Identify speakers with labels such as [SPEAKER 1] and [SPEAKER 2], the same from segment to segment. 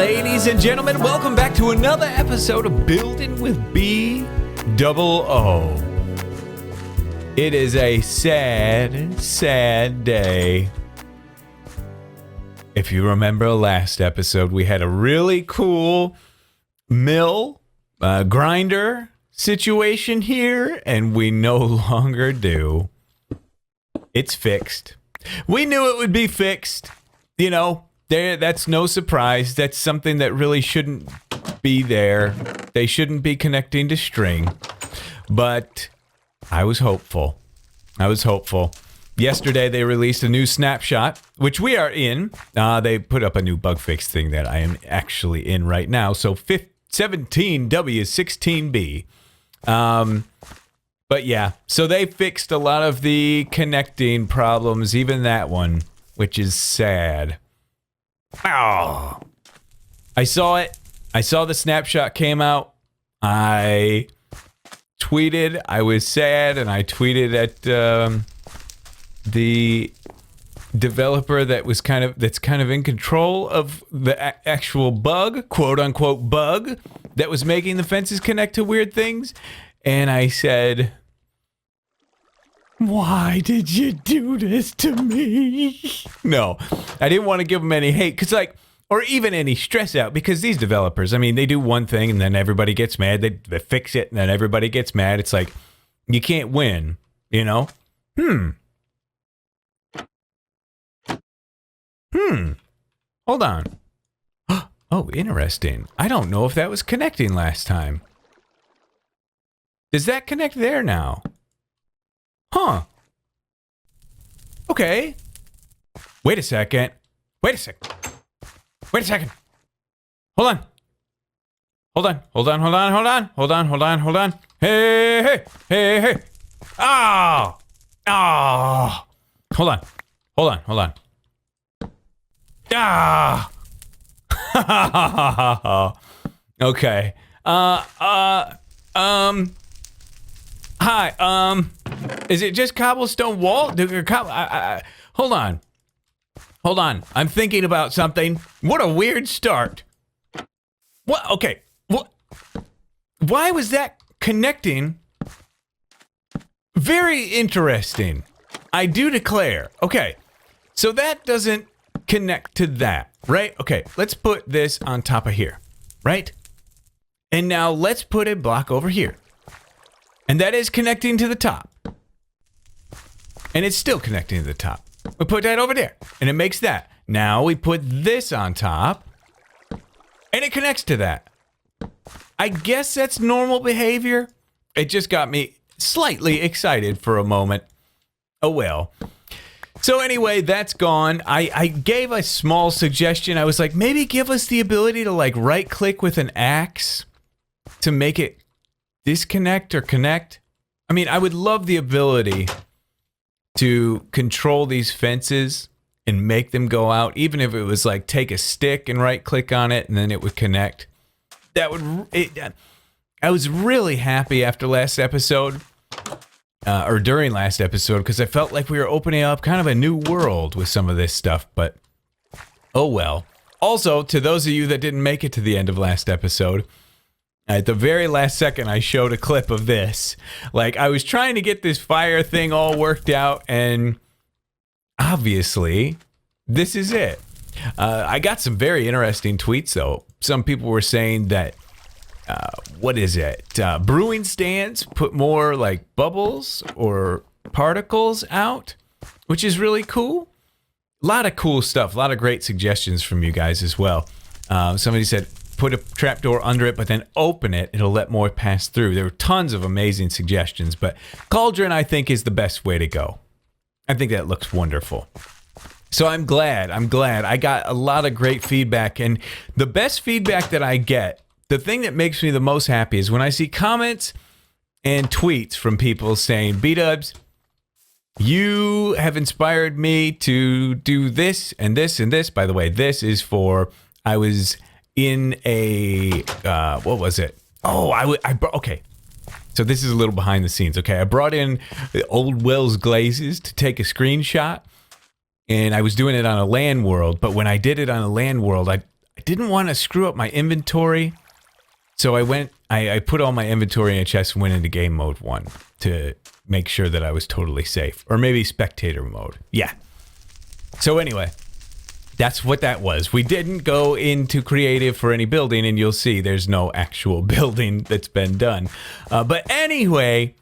[SPEAKER 1] Ladies and gentlemen, welcome back to another episode of Building with BdoubleO. It is a sad, sad day. If you remember last episode, we had a really cool mill grinder situation here, and we no longer do. It's fixed. We knew it would be fixed. You know, that's no surprise. That's something that really shouldn't be there. They shouldn't be connecting to string. But I was hopeful. Yesterday, they released a new snapshot, which we are in. They put up a new bug fix thing that I am actually in right now. So 17W16B. But yeah, so they fixed a lot of the connecting problems, even that one, which is sad. Oh, I saw it. I saw the snapshot came out. I tweeted. I was sad, and I tweeted at the developer that's kind of in control of the actual bug, quote unquote bug, that was making the fences connect to weird things. And I said, why did you do this to me? No, I didn't want to give them any hate, or even any stress out, because these developers, I mean, they do one thing and then everybody gets mad. They fix it and then everybody gets mad. It's like, you can't win, you know? Hold on. Oh, interesting. I don't know if that was connecting last time. Does that connect there now? Huh. Okay. Wait a second. Hold on. Hey. Oh. Hold on. Okay. Hi, is it just cobblestone wall? Hold on. I'm thinking about something. What a weird start. What? Okay. What? Why was that connecting? Very interesting. I do declare. Okay. So that doesn't connect to that, right? Okay. Let's put this on top of here, right? And now let's put a block over here. And that is connecting to the top. And it's still connecting to the top. We put that over there, and it makes that. Now we put this on top, and it connects to that. I guess that's normal behavior. It just got me slightly excited for a moment. Oh well. So anyway, that's gone. I gave a small suggestion. I was like, maybe give us the ability to like right-click with an axe to make it disconnect or connect. I mean, I would love the ability to control these fences and make them go out, even if it was like take a stick and right click on it and then it would connect. I was really happy after last episode, or during last episode, because I felt like we were opening up kind of a new world with some of this stuff, but oh well. Also, to those of you that didn't make it to the end of last episode, at the very last second, I showed a clip of this. Like, I was trying to get this fire thing all worked out, and obviously, this is it. I got some very interesting tweets, though. Some people were saying that, brewing stands put more, like, bubbles or particles out, which is really cool. A lot of cool stuff. A lot of great suggestions from you guys as well. Somebody said, put a trapdoor under it, but then open it. It'll let more pass through. There were tons of amazing suggestions, but cauldron, I think, is the best way to go. I think that looks wonderful. So I'm glad. I got a lot of great feedback, and the best feedback that I get, the thing that makes me the most happy is when I see comments and tweets from people saying, Bdubs, you have inspired me to do this and this and this. By the way, this is for, I was in a, what was it? Oh, okay. So this is a little behind the scenes. Okay. I brought in the old Wells Glazed to take a screenshot, and I was doing it on a LAN world. But when I did it on a LAN world, I didn't want to screw up my inventory. So I put all my inventory in a chest and went into game mode 1 to make sure that I was totally safe. Or maybe spectator mode. Yeah. So anyway, that's what that was. We didn't go into creative for any building, and you'll see there's no actual building that's been done. But anyway,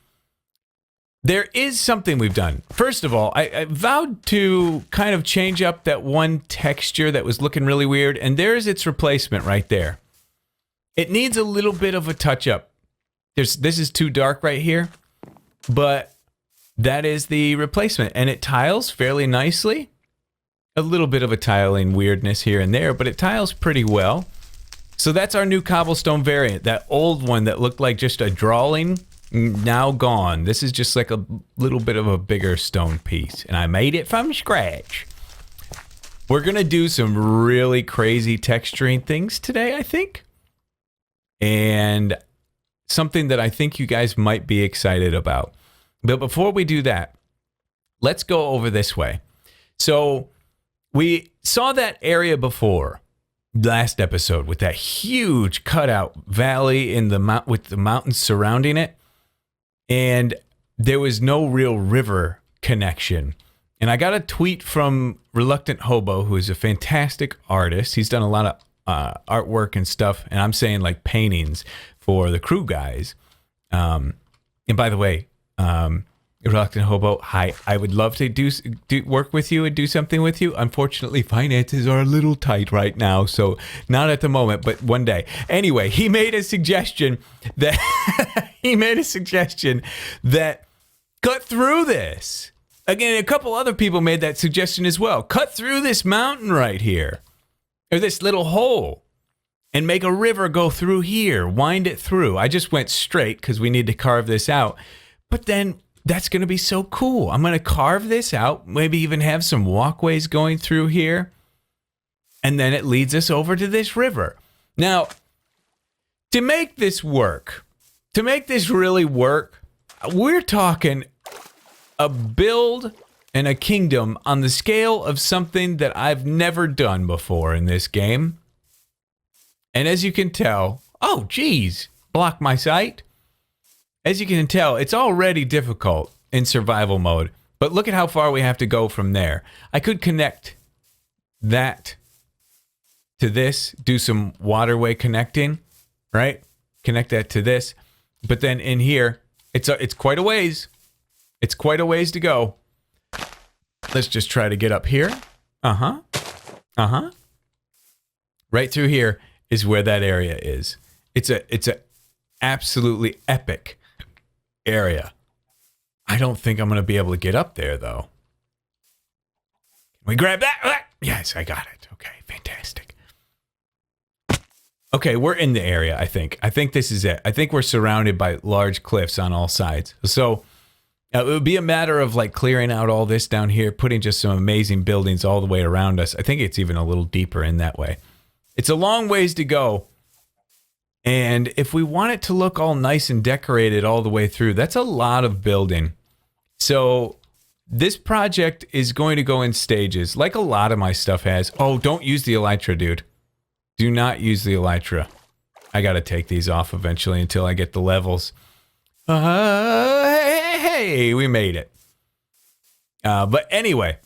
[SPEAKER 1] there is something we've done. First of all, I vowed to kind of change up that one texture that was looking really weird, and there's its replacement right there. It needs a little bit of a touch up. This is too dark right here, but that is the replacement, and it tiles fairly nicely. A little bit of a tiling weirdness here and there, but it tiles pretty well. So that's our new cobblestone variant. That old one that looked like just a drawing, now gone. This is just like a little bit of a bigger stone piece, and I made it from scratch. We're gonna do some really crazy texturing things today, I think. And something that I think you guys might be excited about. But before we do that, let's go over this way. So we saw that area before, last episode, with that huge cutout valley in the with the mountains surrounding it. And there was no real river connection. And I got a tweet from Reluctant Hobo, who is a fantastic artist. He's done a lot of artwork and stuff, and I'm saying like paintings for the crew guys. And by the way, Reluctant Hobo, hi, I would love to do work with you and do something with you. Unfortunately, finances are a little tight right now, so not at the moment, but one day. Anyway, he made a suggestion that cut through this. Again, a couple other people made that suggestion as well. Cut through this mountain right here, or this little hole, and make a river go through here, wind it through. I just went straight because we need to carve this out. But then that's going to be so cool. I'm going to carve this out, maybe even have some walkways going through here, and then it leads us over to this river. Now, to make this work, to make this really work, we're talking a build and a kingdom on the scale of something that I've never done before in this game. And as you can tell, oh geez, block my sight. As you can tell, it's already difficult in survival mode, but look at how far we have to go from there. I could connect that to this, do some waterway connecting, right? Connect that to this, but then in here, it's quite a ways. It's quite a ways to go. Let's just try to get up here. Right through here is where that area is. It's a absolutely epic area. I don't think I'm going to be able to get up there, though. Can we grab that? Yes, I got it. Okay, fantastic. Okay, we're in the area, I think. I think this is it. I think we're surrounded by large cliffs on all sides. So it would be a matter of like clearing out all this down here, putting just some amazing buildings all the way around us. I think it's even a little deeper in that way. It's a long ways to go. And if we want it to look all nice and decorated all the way through, that's a lot of building. So this project is going to go in stages, like a lot of my stuff has. Oh, don't use the elytra, dude. Do not use the elytra. I got to take these off eventually until I get the levels. Hey, we made it. But anyway,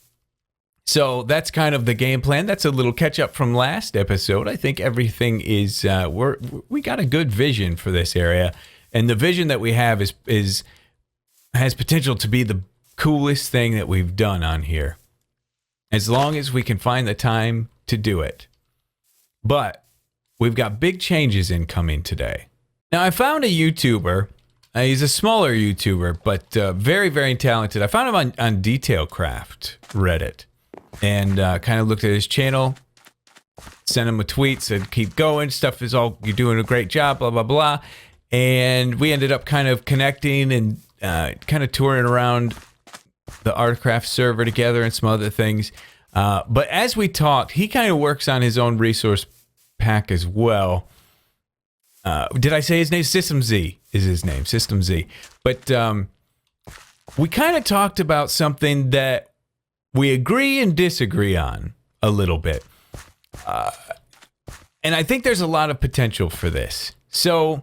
[SPEAKER 1] so that's kind of the game plan. That's a little catch up from last episode. I think everything is we got a good vision for this area, and the vision that we have has potential to be the coolest thing that we've done on here, as long as we can find the time to do it. But we've got big changes incoming today. Now, I found a YouTuber. He's a smaller YouTuber, but very, very talented. I found him on Detailcraft Reddit, and kind of looked at his channel, sent him a tweet, said, keep going, you're doing a great job, blah, blah, blah. And we ended up kind of connecting and kind of touring around the Artcraft server together and some other things. But as we talked, he kind of works on his own resource pack as well. Did I say his name? System Z is his name, System Z. But we kind of talked about something that we agree and disagree on a little bit. And I think there's a lot of potential for this. So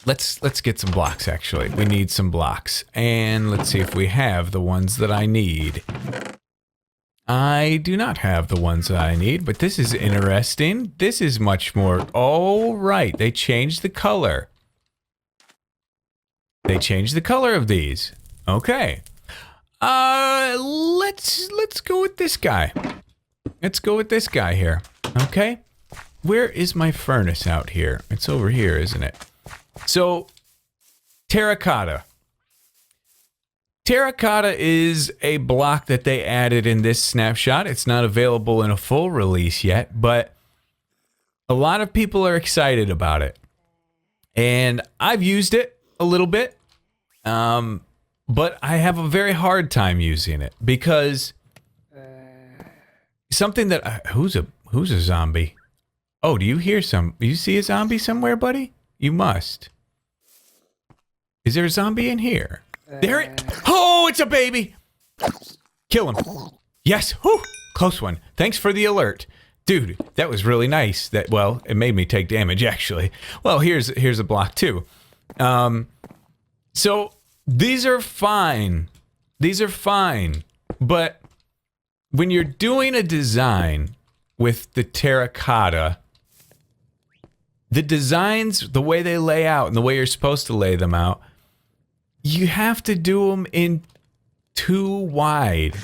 [SPEAKER 1] let's get some blocks, actually. We need some blocks. And let's see if we have the ones that I need. I do not have the ones that I need, but this is interesting. This is much more... Oh, right. They changed the color. They changed the color of these. Okay. Let's go with this guy. Let's go with this guy here. Okay. Where is my furnace out here? It's over here, isn't it? So, terracotta. Terracotta is a block that they added in this snapshot. It's not available in a full release yet, but a lot of people are excited about it. And I've used it a little bit, but I have a very hard time using it because something that... who's a zombie? Oh, do you see a zombie somewhere, buddy? You must. Is there a zombie in here? Oh, it's a baby! Kill him. Yes, whew, close one. Thanks for the alert. Dude, that was really nice. Well, it made me take damage, actually. Well, here's a block, too. So, these are fine. These are fine. But when you're doing a design with the terracotta, the designs, the way they lay out and the way you're supposed to lay them out, you have to do them in too wide.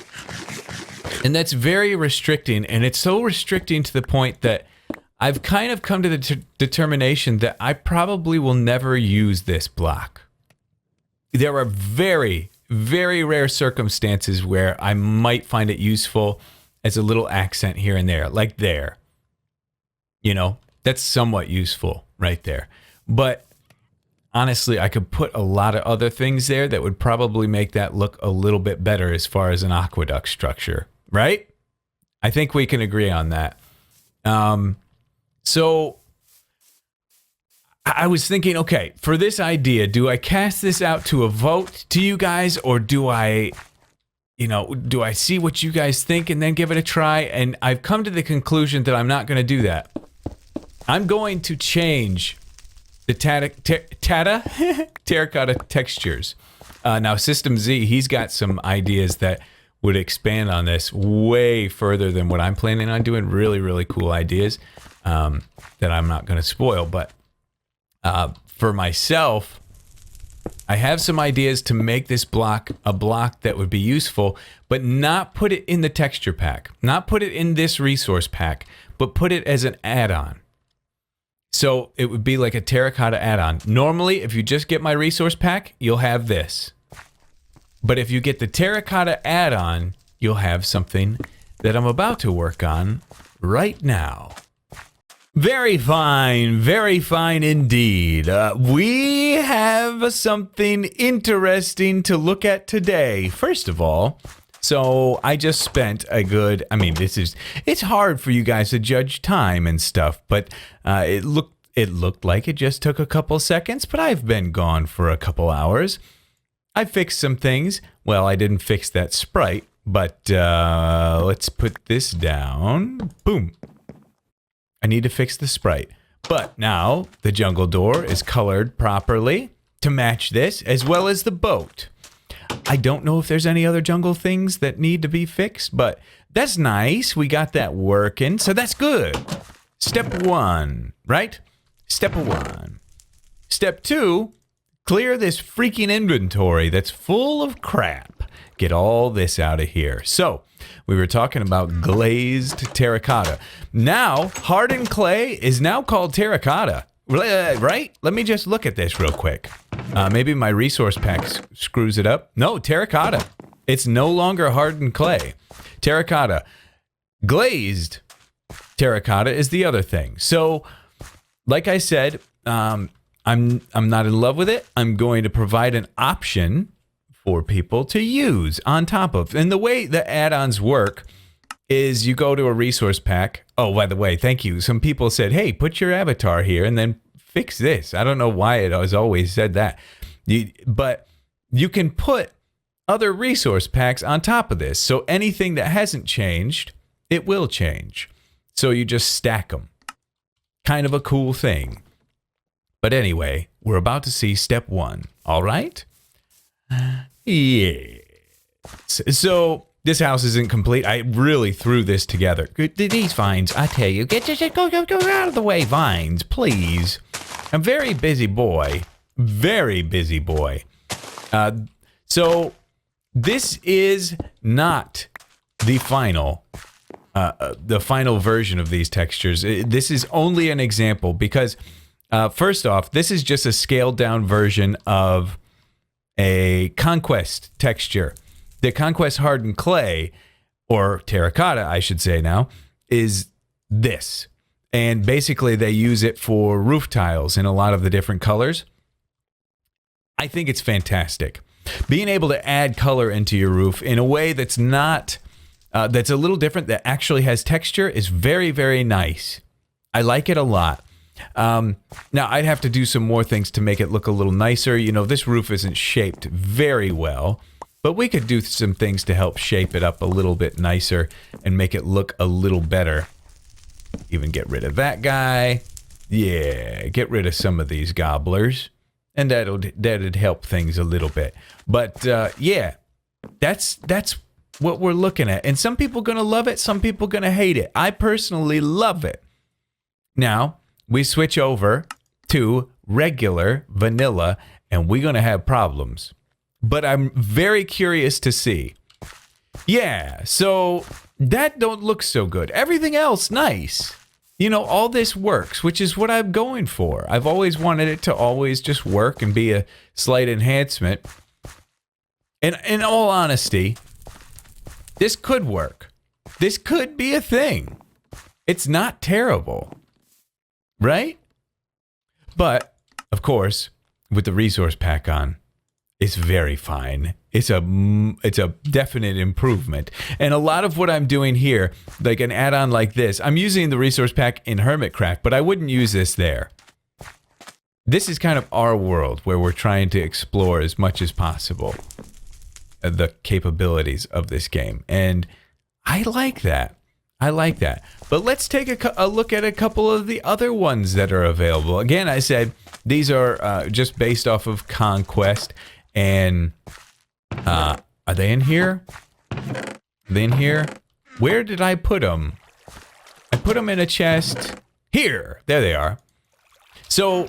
[SPEAKER 1] And that's very restricting. And it's so restricting to the point that I've kind of come to the determination that I probably will never use this block. There are very, very rare circumstances where I might find it useful as a little accent here and there, like there. You know, that's somewhat useful right there. But honestly, I could put a lot of other things there that would probably make that look a little bit better as far as an aqueduct structure, right? I think we can agree on that. So I was thinking, okay, for this idea, do I cast this out to a vote to you guys, or do I see what you guys think and then give it a try? And I've come to the conclusion that I'm not going to do that. I'm going to change the terracotta textures. Now, System Z, he's got some ideas that would expand on this way further than what I'm planning on doing. Really, really cool ideas that I'm not going to spoil. But for myself, I have some ideas to make this block a block that would be useful, but not put it in the texture pack, not put it in this resource pack, but put it as an add-on. So it would be like a terracotta add-on. Normally, if you just get my resource pack, you'll have this. But if you get the terracotta add-on, you'll have something that I'm about to work on right now. Very fine indeed. We have something interesting to look at today. First of all, so I just spent a good, it's hard for you guys to judge time and stuff, but it looked like it just took a couple seconds, but I've been gone for a couple hours. I fixed some things. Well, I didn't fix that sprite, but let's put this down. Boom. I need to fix the sprite. But now the jungle door is colored properly to match this, as well as the boat. I don't know if there's any other jungle things that need to be fixed, but that's nice. We got that working, so that's good. Step 1, right? Step 1. Step 2, clear this freaking inventory that's full of crap. Get all this out of here. So, we were talking about glazed terracotta. Now, hardened clay is now called terracotta, right? Let me just look at this real quick. Maybe my resource pack screws it up. No, terracotta. It's no longer hardened clay. Terracotta. Glazed terracotta is the other thing. So, like I said, I'm not in love with it. I'm going to provide an option for people to use on top of. And the way the add-ons work is you go to a resource pack. Oh, by the way, thank you. Some people said, hey, put your avatar here and then fix this. I don't know why it has always said that. But you can put other resource packs on top of this. So anything that hasn't changed, it will change. So you just stack them. kind of a cool thing. But anyway, we're about to see step 1. All right? Yeah. So this house isn't complete. I really threw this together. These vines, I tell you, go out of the way, vines, please. I'm a very busy boy. Very busy boy. So this is not the final version of these textures. This is only an example because, first off, this is just a scaled down version of a Conquest texture. The Conquest hardened clay, or terracotta, I should say now, is this. And basically they use it for roof tiles in a lot of the different colors. I think it's fantastic. Being able to add color into your roof in a way that's not, that's a little different, that actually has texture, is very, very nice. I like it a lot. Now, I'd have to do some more things to make it look a little nicer. You know, this roof isn't shaped very well, but we could do some things to help shape it up a little bit nicer and make it look a little better. Even get rid of that guy. Yeah, get rid of some of these gobblers. And that'd help things a little bit. But yeah, that's what we're looking at. And some people are going to love it, some people are going to hate it. I personally love it. Now, we switch over to regular vanilla, and we're going to have problems. But I'm very curious to see. Yeah, so that don't look so good. Everything else, nice. You know, all this works, which is what I'm going for. I've always wanted it to always just work and be a slight enhancement. And in all honesty, this could work. This could be a thing. It's not terrible. Right? But, of course, with the resource pack on, it's very fine. It's a definite improvement. And a lot of what I'm doing here, like an add-on like this, I'm using the resource pack in Hermitcraft, but I wouldn't use this there. This is kind of our world where we're trying to explore as much as possible the capabilities of this game. And I like that. I like that. But let's take a look at a couple of the other ones that are available. Again, I said these are just based off of Conquest. And are they in here? Are they in here? Where did I put them? I put them in a chest. Here. There they are. So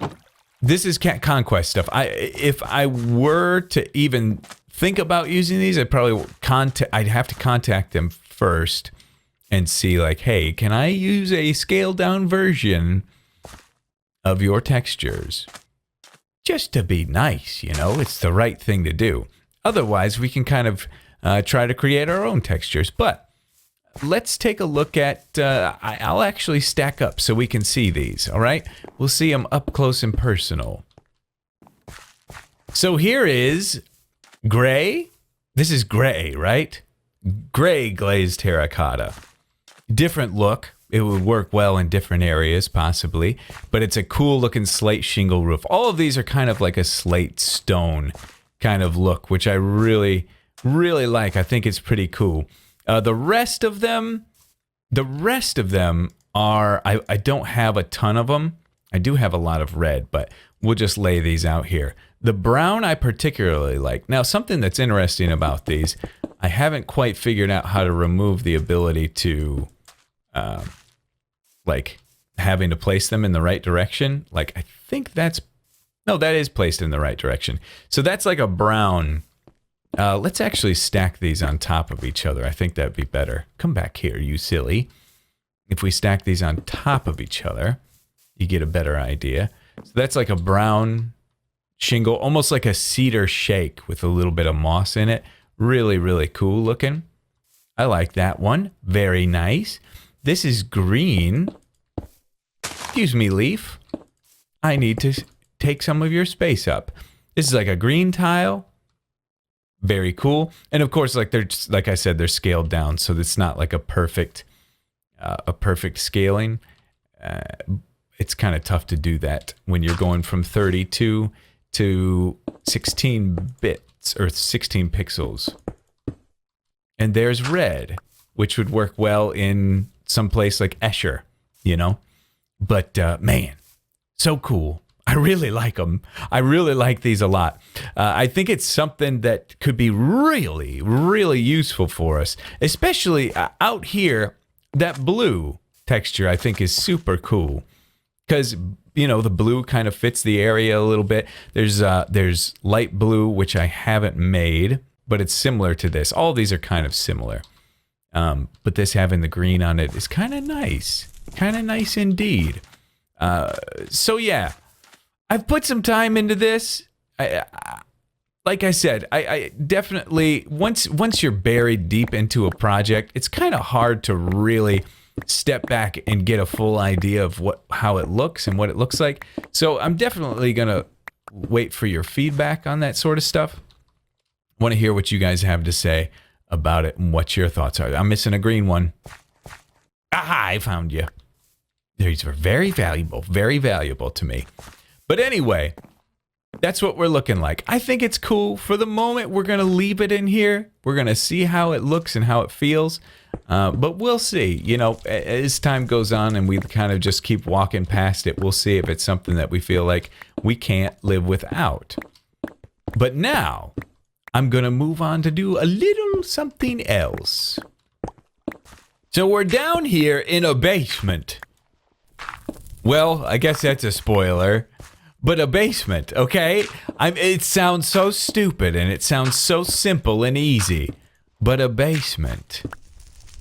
[SPEAKER 1] this is Conquest stuff. If I were to even think about using these, I'd have to contact them first and see like, hey, can I use a scaled down version of your textures? Just to be nice, you know, it's the right thing to do. Otherwise, we can kind of try to create our own textures. But let's take a look at, I'll actually stack up so we can see these, all right? We'll see them up close and personal. So here is gray. This is gray, right? Gray glazed terracotta. Different look. It would work well in different areas, possibly. But it's a cool looking slate shingle roof. All of these are kind of like a slate stone kind of look, which I really, really like. I think it's pretty cool. The rest of them are, I don't have a ton of them. I do have a lot of red, but we'll just lay these out here. The brown I particularly like. Now, something that's interesting about these, I haven't quite figured out how to remove the ability to, like, having to place them in the right direction. Like, I think that's, no, that is placed in the right direction. So that's like a brown. Let's actually stack these on top of each other. I think that'd be better. Come back here, you silly. If we stack these on top of each other, you get a better idea. So that's like a brown shingle, almost like a cedar shake with a little bit of moss in it. Really, really cool looking. I like that one. Very nice. This is green. Excuse me, leaf. I need to take some of your space up. This is like a green tile. Very cool. And of course, like like I said, they're scaled down, so it's not like a perfect scaling. It's kind of tough to do that when you're going from 32 to 16 bits or 16 pixels. And there's red, which would work well in some place like Escher, you know, But man, so cool. I really like them. I really like these a lot. I think it's something that could be really, really useful for us, especially out here. That blue texture I think is super cool because, you know, the blue kind of fits the area a little bit. There's light blue, which I haven't made, but it's similar to this. All these are kind of similar. But this having the green on it is kind of nice. Kind of nice indeed. So yeah. I've put some time into this. Like I said, I definitely, once you're buried deep into a project, it's kind of hard to really step back and get a full idea of how it looks and what it looks like. So I'm definitely going to wait for your feedback on that sort of stuff. I want to hear what you guys have to say about it and what your thoughts are. I'm missing a green one. Aha, I found you. These are very valuable to me. But anyway, that's what we're looking like. I think it's cool. For the moment, we're going to leave it in here. We're going to see how it looks and how it feels. But we'll see. You know, as time goes on and we kind of just keep walking past it, we'll see if it's something that we feel like we can't live without. But now, I'm going to move on to do a little something else. So we're down here in a basement. Well, I guess that's a spoiler. But a basement, okay? It sounds so stupid and it sounds so simple and easy. But a basement.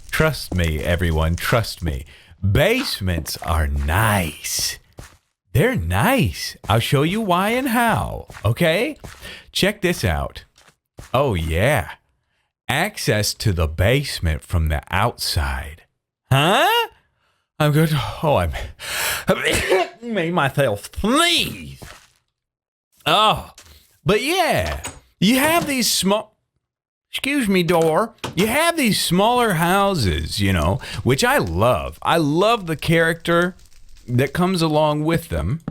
[SPEAKER 1] Trust me, everyone, trust me. Basements are nice. They're nice. I'll show you why and how, okay? Check this out. Oh, yeah. Access to the basement from the outside. Huh? I'm good. Oh, I made myself sneeze. Oh, but yeah, you have these small, excuse me, door. You have these smaller houses, you know, which I love. I love the character that comes along with them.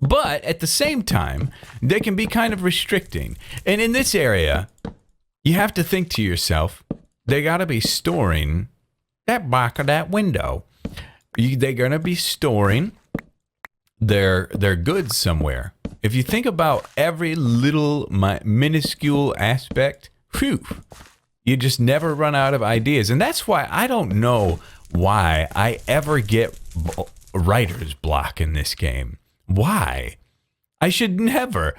[SPEAKER 1] But at the same time, they can be kind of restricting. And in this area, you have to think to yourself, they got to be storing that back of that window. They're going to be storing their goods somewhere. If you think about every little minuscule aspect, whew, you just never run out of ideas. And that's why I don't know why I ever get writer's block in this game. Why? I should never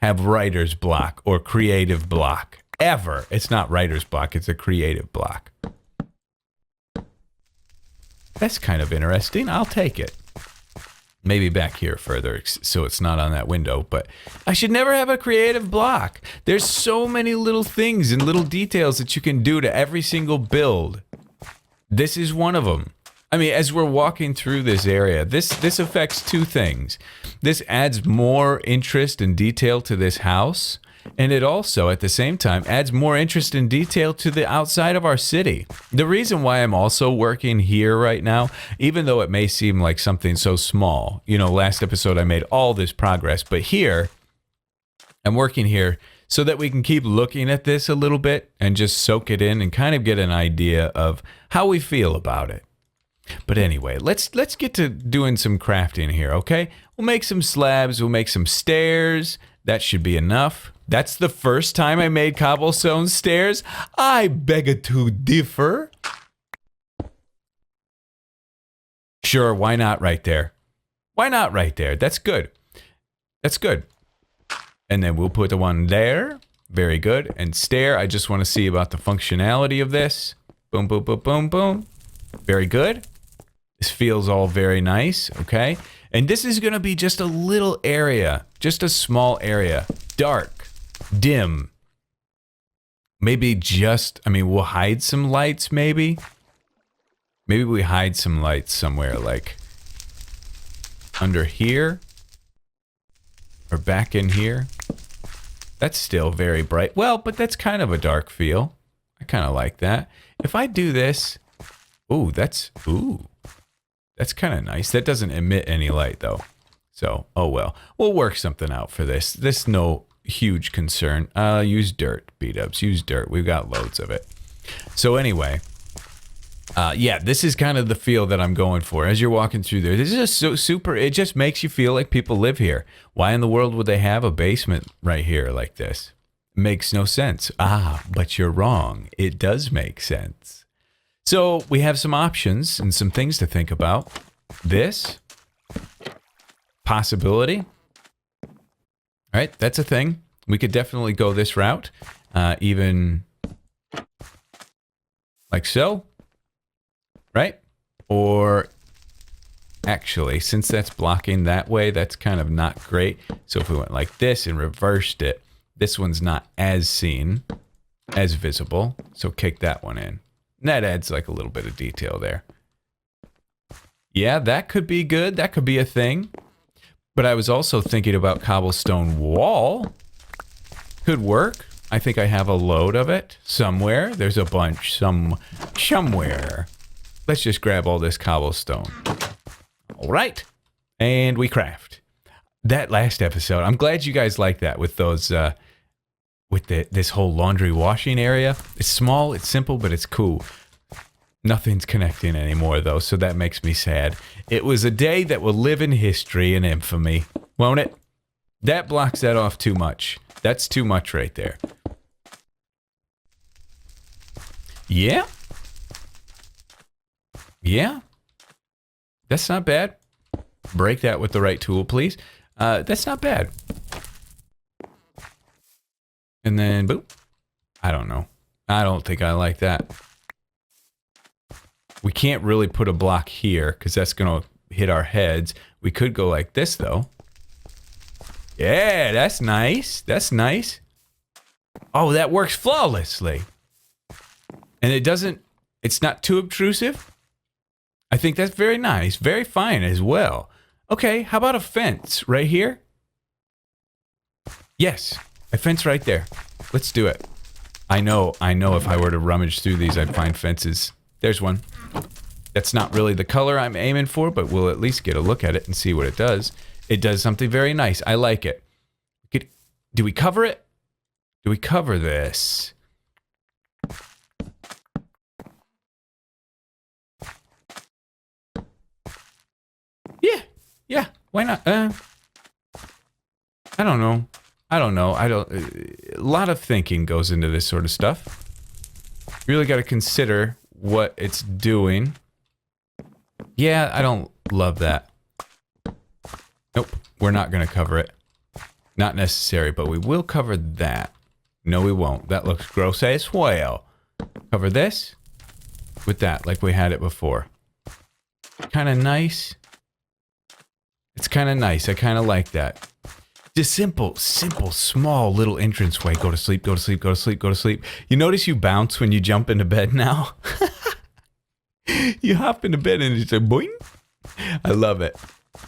[SPEAKER 1] have writer's block or creative block. Ever. It's not writer's block, it's a creative block. That's kind of interesting. I'll take it. Maybe back here further so it's not on that window, but I should never have a creative block. There's so many little things and little details that you can do to every single build. This is one of them. I mean, as we're walking through this area, this affects two things. This adds more interest and detail to this house, and it also, at the same time, adds more interest and detail to the outside of our city. The reason why I'm also working here right now, even though it may seem like something so small, you know, last episode I made all this progress, but here, I'm working here so that we can keep looking at this a little bit and just soak it in and kind of get an idea of how we feel about it. But anyway, let's get to doing some crafting here, okay? We'll make some slabs, we'll make some stairs. That should be enough. That's the first time I made cobblestone stairs. I beg to differ. Sure, why not right there? Why not right there? That's good. That's good. And then we'll put the one there. Very good. And stair, I just want to see about the functionality of this. Boom, boom, boom, boom, boom. Very good. This feels all very nice, okay? And this is going to be just a little area, just a small area. Dark, dim. Maybe just, I mean, we'll hide some lights, maybe. Maybe we hide some lights somewhere, like under here or back in here. That's still very bright. Well, but that's kind of a dark feel. I kind of like that. If I do this, ooh, that's kind of nice. That doesn't emit any light though. So, oh well. We'll work something out for this. This no huge concern. Use dirt, Bdubs. Use dirt. We've got loads of it. So anyway, Yeah, this is kind of the feel that I'm going for as you're walking through there. This is just so super. It just makes you feel like people live here. Why in the world would they have a basement right here like this? Makes no sense. Ah, but you're wrong. It does make sense. So we have some options and some things to think about. This possibility. All right, that's a thing. We could definitely go this route, even like so. Right? Or actually, since that's blocking that way, that's kind of not great. So if we went like this and reversed it, this one's not as seen, as visible. So kick that one in. And that adds like a little bit of detail there. Yeah, that could be good. That could be a thing. But I was also thinking about cobblestone wall. Could work. I think I have a load of it somewhere. There's a bunch somewhere. Let's just grab all this cobblestone. All right. And we craft. That last episode, I'm glad you guys like that with those, this whole laundry washing area. It's small, it's simple, but it's cool. Nothing's connecting anymore, though, so that makes me sad. It was a day that will live in history and infamy, won't it? That blocks that off too much. That's too much right there. Yeah. Yeah, that's not bad. Break that with the right tool, please. That's not bad. And then, boop. I don't know. I don't think I like that. We can't really put a block here because that's going to hit our heads. We could go like this, though. Yeah, that's nice. That's nice. Oh, that works flawlessly. And it doesn't, it's not too obtrusive. I think that's very nice, very fine as well. Okay, how about a fence right here? Yes, a fence right there. Let's do it. I know if I were to rummage through these, I'd find fences. There's one. That's not really the color I'm aiming for, but we'll at least get a look at it and see what it does. It does something very nice. I like it. Do we cover it? Do we cover this? Yeah, why not? I don't know. A lot of thinking goes into this sort of stuff. You really got to consider what it's doing. Yeah, I don't love that. Nope, we're not going to cover it. Not necessary, but we will cover that. No, we won't. That looks gross as well. Cover this with that, like we had it before. Kind of nice. It's kind of nice. I kind of like that. Just simple, small little entranceway. Go to sleep, go to sleep, go to sleep, go to sleep. You notice you bounce when you jump into bed now? You hop into bed and it's a boing. I love it.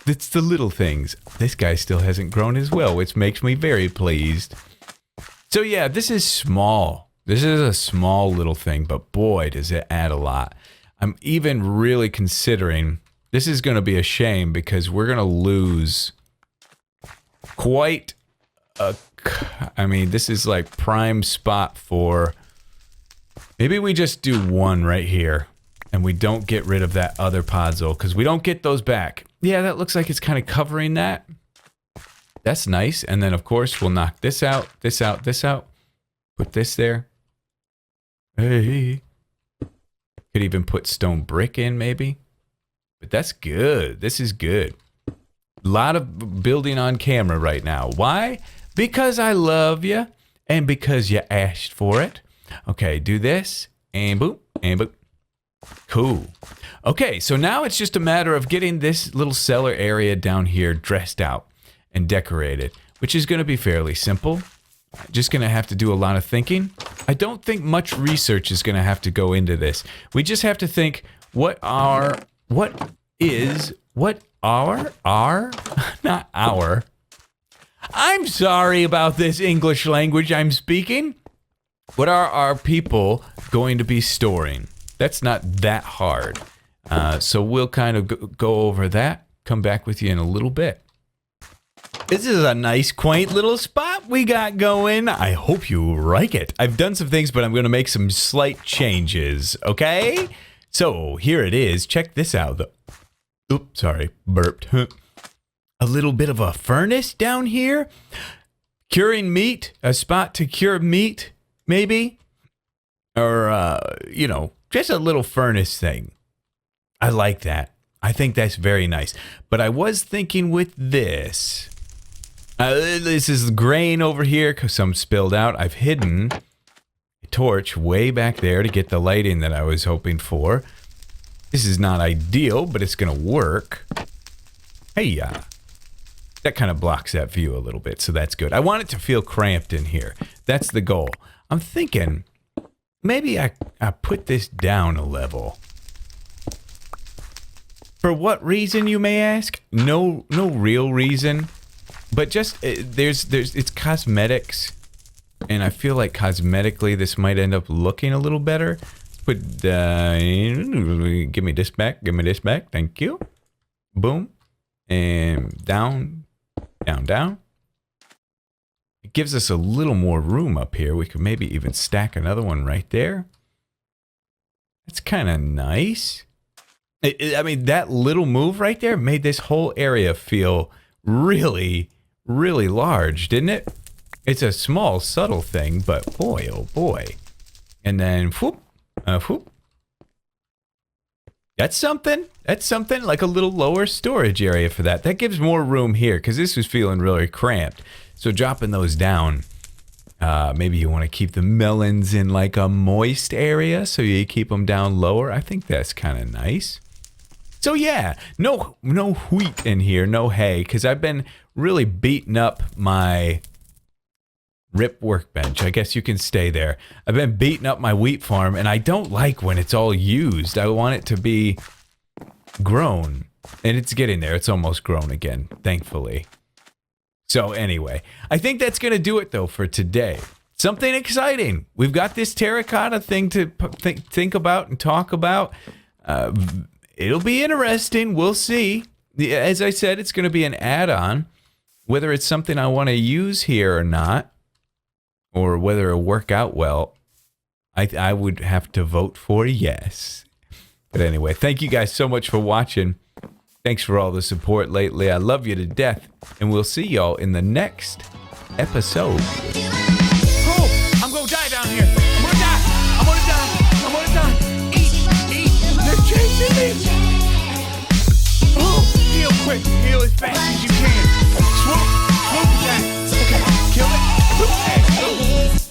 [SPEAKER 1] It's the little things. This guy still hasn't grown as well, which makes me very pleased. So yeah, this is small. This is a small little thing, but boy, does it add a lot. I'm even really considering... This is going to be a shame because we're going to lose quite a... I mean, this is like prime spot for... Maybe we just do one right here and we don't get rid of that other podzol because we don't get those back. Yeah, that looks like it's kind of covering that. That's nice. And then, of course, we'll knock this out, this out, this out. Put this there. Hey. Could even put stone brick in, maybe. But that's good. This is good. A lot of building on camera right now. Why? Because I love you and because you asked for it. Okay, do this and boop and boop. Cool. Okay, so now it's just a matter of getting this little cellar area down here dressed out and decorated, which is going to be fairly simple. Just going to have to do a lot of thinking. I don't think much research is going to have to go into this. We just have to think not our. I'm sorry about this English language I'm speaking. What are our people going to be storing? That's not that hard. So we'll kind of go over that. Come back with you in a little bit. This is a nice, quaint little spot we got going. I hope you like it. I've done some things, but I'm going to make some slight changes, okay? So here it is. Check this out. Oops, sorry, burped. A little bit of a furnace down here. Curing meat, a spot to cure meat, maybe. Or, just a little furnace thing. I like that. I think that's very nice. But I was thinking with this. This is grain over here because some spilled out. I've hidden a torch way back there to get the lighting that I was hoping for. This is not ideal, but it's going to work. Hey, that kind of blocks that view a little bit, so that's good. I want it to feel cramped in here. That's the goal. I'm thinking maybe I put this down a level. For what reason, you may ask? No real reason, but just it's cosmetics, and I feel like cosmetically this might end up looking a little better. Put give me this back. Give me this back. Thank you. Boom, and down, down, down. It gives us a little more room up here. We could maybe even stack another one right there. That's kind of nice. I mean, that little move right there made this whole area feel really, really large, didn't it? It's a small, subtle thing, but boy, oh boy. And then, whoop, whoop. That's something. That's something, like a little lower storage area for that. That gives more room here, because this was feeling really cramped. So dropping those down, maybe you want to keep the melons in like a moist area, so you keep them down lower. I think that's kind of nice. So yeah, no wheat in here, no hay, because I've been really beating up my RIP workbench. I guess you can stay there. I've been beating up my wheat farm, and I don't like when it's all used. I want it to be grown, and it's getting there. It's almost grown again, thankfully. So anyway, I think that's going to do it, though, for today. Something exciting. We've got this terracotta thing to think about and talk about. It'll be interesting. We'll see. As I said, it's going to be an add-on. Whether it's something I want to use here or not, or whether it'll work out well, I would have to vote for yes. But anyway, thank you guys so much for watching. Thanks for all the support lately. I love you to death. And we'll see y'all in the next episode. Oh, I'm going to die down here. I'm going to die. I'm going to die. I'm going to die. Eat. They're chasing me. Oh, heal quick. Heal as fast as you can. Swoop. Swoop that. Okay, kill it.